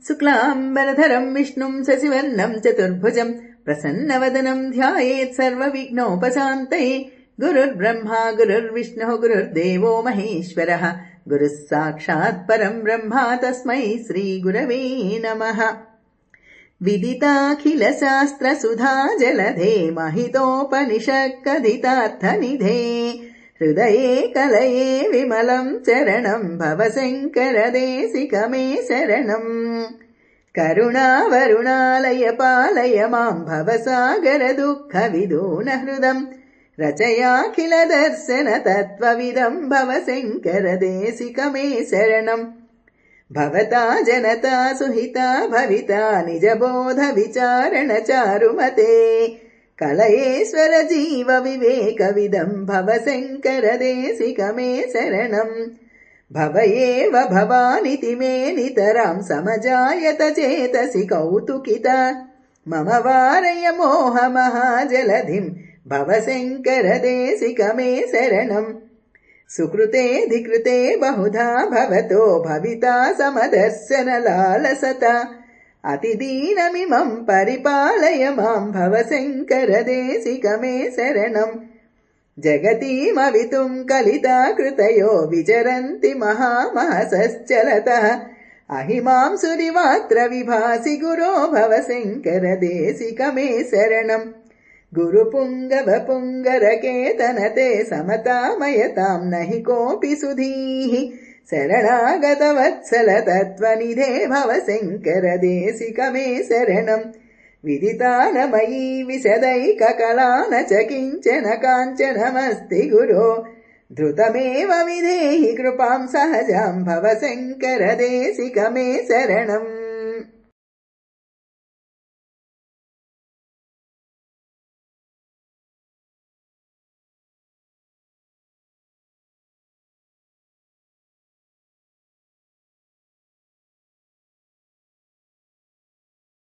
शुक्लाम्बरधरम् विष्णुम् शशिवर्णम् चतुर्भुजम् प्रसन्नवदनम् ध्यायेत् सर्वविघ्नोपशान्तये। गुरुर्ब्रह्मा गुरुर्विष्णुः गुरुर्देवो महेश्वरः गुरुः साक्षात् परम् ब्रह्मा तस्मै श्रीगुरवे नमः। विदिताखिलशास्त्रसुधा जलधे महितोपनिषत्कथितार्थनिधे हृदये कलये विमलम् चरणम् भवशङ्करदेशिकमे शरणम्। करुणावरुणालय पालय माम् भवसागरदुःखविदूनहृदम् रचयाखिलदर्शन तत्त्वविदम् भवशङ्करदेशिकमे शरणम्। भवता जनता सुहिता भविता निजबोध विचारण चारुमते कलयेश्वर जीव विवेकविदम् भवशङ्करदेशिकमे शरणम्। भव एव भवानिति मे नितराम् समजायत चेतसि कौतुकिता मम वारय मोहमहाजलधिम् भवशङ्करदेशिकमे शरणम्। सुकृते धिकृते बहुधा भवतो भविता समदर्शन लालसता अतिदीनमिमम् परिपालय माम् भवशङ्करदेशिकमे शरणम्। जगतीमवितुम् कलिता कृतयो विचरन्ति महामहसश्चलतः अहिमां सुरिवात्र विभासि गुरो भवशङ्करदेशिकमे शरणम्। गुरुपुङ्गव पुङ्गरकेतनते समतामयताम् नहि कोऽपि सुधीः शरणागतवत्सल तत्त्वनिधे भवशङ्करदेशिकमे शरणम्। विदितानमयी विशदैककला न च किञ्चन काञ्चनमस्ति गुरो धृतमेव विधेहि कृपाम् सहजाम् भवशङ्करदेशिकमे शरणम्।